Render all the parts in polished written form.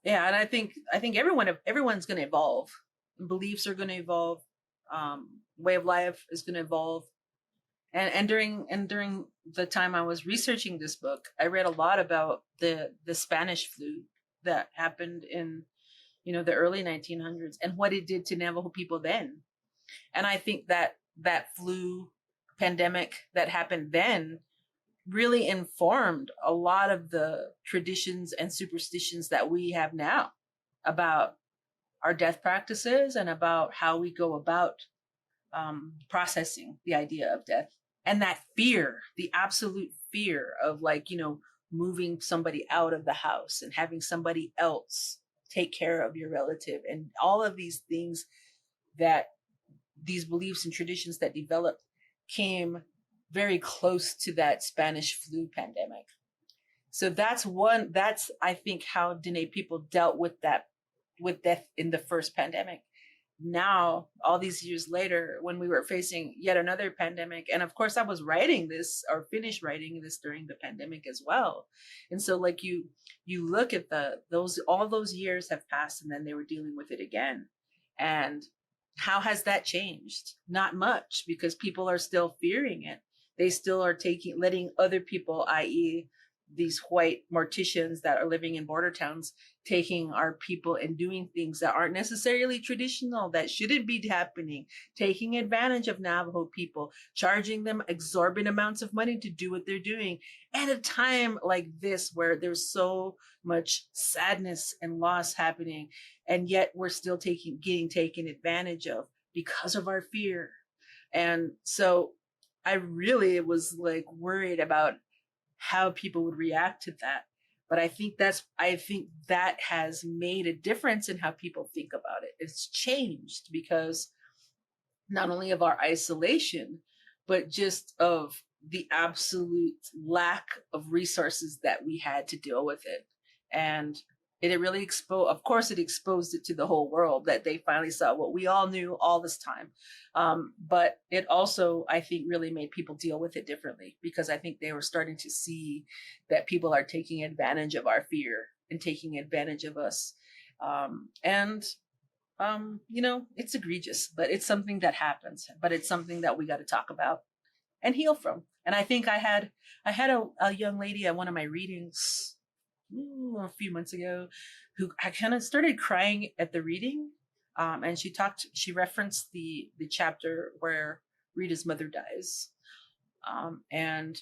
Yeah, and I think everyone's going to evolve. Beliefs are going to evolve. Way of life is going to evolve. And during the time I was researching this book, I read a lot about the Spanish flu that happened in the early 1900s and what it did to Navajo people then. And I think that flu pandemic that happened then really informed a lot of the traditions and superstitions that we have now about our death practices and about how we go about processing the idea of death. And that fear, the absolute fear of, like, moving somebody out of the house and having somebody else take care of your relative, and all of these things, that these beliefs and traditions that developed came very close to that Spanish flu pandemic. So that's I think how Dene people dealt with death in the first pandemic. Now, all these years later, when we were facing yet another pandemic, and of course I was writing this, or finished writing this, during the pandemic as well. And so, like, you look at those all those years have passed, and then they were dealing with it again. And how has that changed? Not much, because people are still fearing it. They still are letting other people, i.e., these white morticians that are living in border towns, taking our people and doing things that aren't necessarily traditional, that shouldn't be happening, taking advantage of Navajo people, charging them exorbitant amounts of money to do what they're doing at a time like this, where there's so much sadness and loss happening, and yet we're still getting taken advantage of because of our fear. And so I really was, like, worried about how people would react to that. But I think that has made a difference in how people think about it. It's changed because not only of our isolation, but just of the absolute lack of resources that we had to deal with it. And it really of course, it exposed it to the whole world, that they finally saw what we all knew all this time. But it also, I think, really made people deal with it differently, because I think they were starting to see that people are taking advantage of our fear and taking advantage of us. And it's egregious, but it's something that happens, but it's something that we got to talk about and heal from. And I think I had a young lady at one of my readings a few months ago, who I kind of started crying at the reading. And she referenced the chapter where Rita's mother dies. And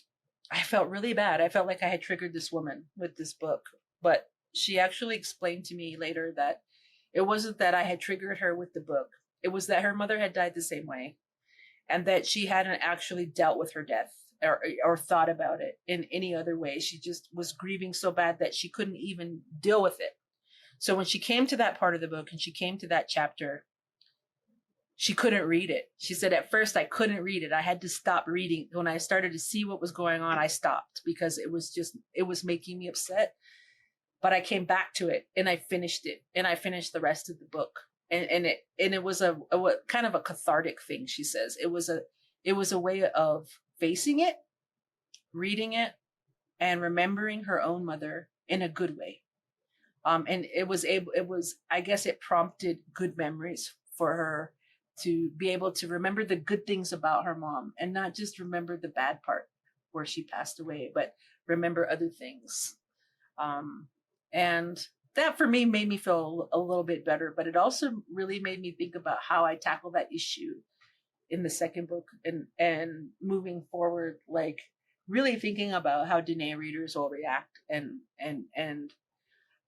I felt really bad. I felt like I had triggered this woman with this book, but she actually explained to me later that it wasn't that I had triggered her with the book. It was that her mother had died the same way, and that she hadn't actually dealt with her death, or thought about it in any other way. She just was grieving so bad that she couldn't even deal with it. So when she came to that part of the book and she came to that chapter, she couldn't read it. She said, at first I couldn't read it. I had to stop reading. When I started to see what was going on, I stopped, because it was making me upset. But I came back to it and I finished it, and I finished the rest of the book. And it was a kind of a cathartic thing. She says it was a way of facing it, reading it, and remembering her own mother in a good way. And I guess it prompted good memories for her, to be able to remember the good things about her mom, and not just remember the bad part where she passed away, but remember other things. And that, for me, made me feel a little bit better, but it also really made me think about how I tackle that issue in the second book, and moving forward, like, really thinking about how Dene readers will react, and kind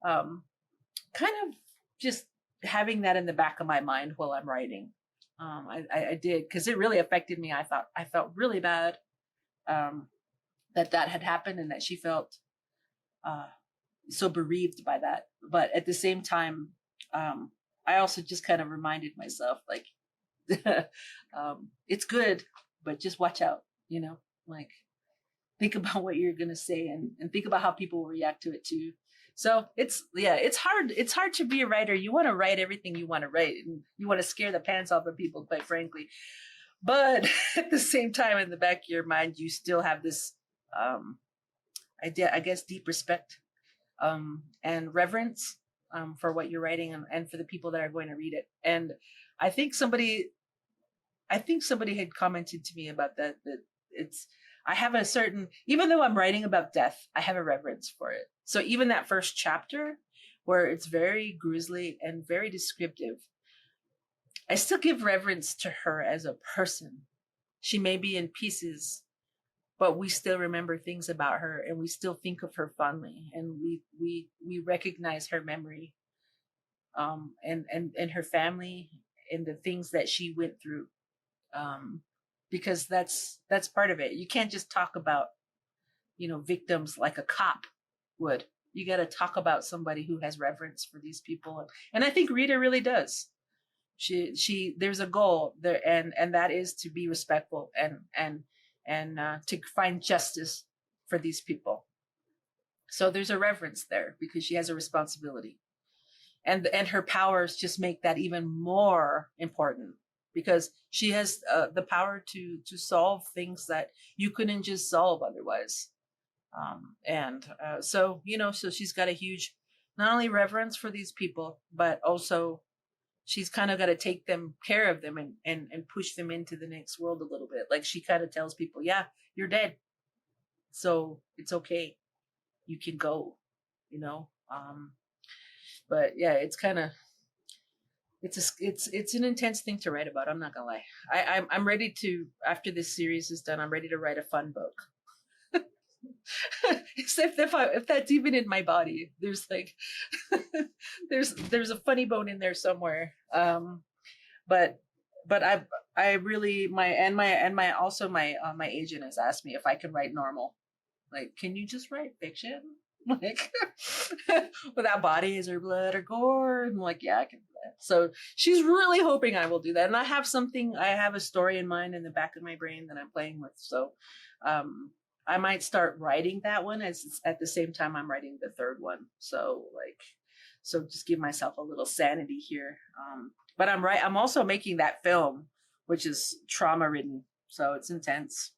of just having that in the back of my mind while I'm writing. I did, because it really affected me. I felt really bad, that had happened, and that she felt so bereaved by that. But at the same time, I also just kind of reminded myself, like, it's good, but just watch out, like, think about what you're going to say, and think about how people will react to it too. So it's hard to be a writer. You want to write everything you want to write, and you want to scare the pants off of people, quite frankly. But at the same time, in the back of your mind, you still have this, I guess, deep respect, and reverence, for what you're writing, and for the people that are going to read it. And I think somebody had commented to me about that it's, I have a certain, even though I'm writing about death, I have a reverence for it. So even that first chapter where it's very grisly and very descriptive, I still give reverence to her as a person. She may be in pieces, but we still remember things about her, and we still think of her fondly, and we recognize her memory, and her family, and the things that she went through, because that's part of it. You can't just talk about, victims like a cop would. You got to talk about somebody who has reverence for these people, and I think Rita really does. She there's a goal there, and that is to be respectful, and to find justice for these people. So there's a reverence there because she has a responsibility, and her powers just make that even more important, because she has the power to solve things that you couldn't just solve otherwise. And so so she's got a huge, not only reverence for these people, but also she's kind of got to take them care of them, and push them into the next world a little bit. Like, she kind of tells people, yeah, you're dead, so it's okay, you can go, you know but yeah, it's kind of, it's an intense thing to write about. I'm not gonna lie. I'm ready to, after this series is done, I'm ready to write a fun book. Except if that's even in my body, there's like there's a funny bone in there somewhere. But I really, my also my agent has asked me if I can write normal. Like, can you just write fiction? Like, without bodies or blood or gore? I'm like, yeah, I can do that. So she's really hoping I will do that. And I have a story in mind in the back of my brain that I'm playing with. So I might start writing that one as at the same time I'm writing the third one. So just give myself a little sanity here. But I'm also making that film, which is trauma ridden. So it's intense.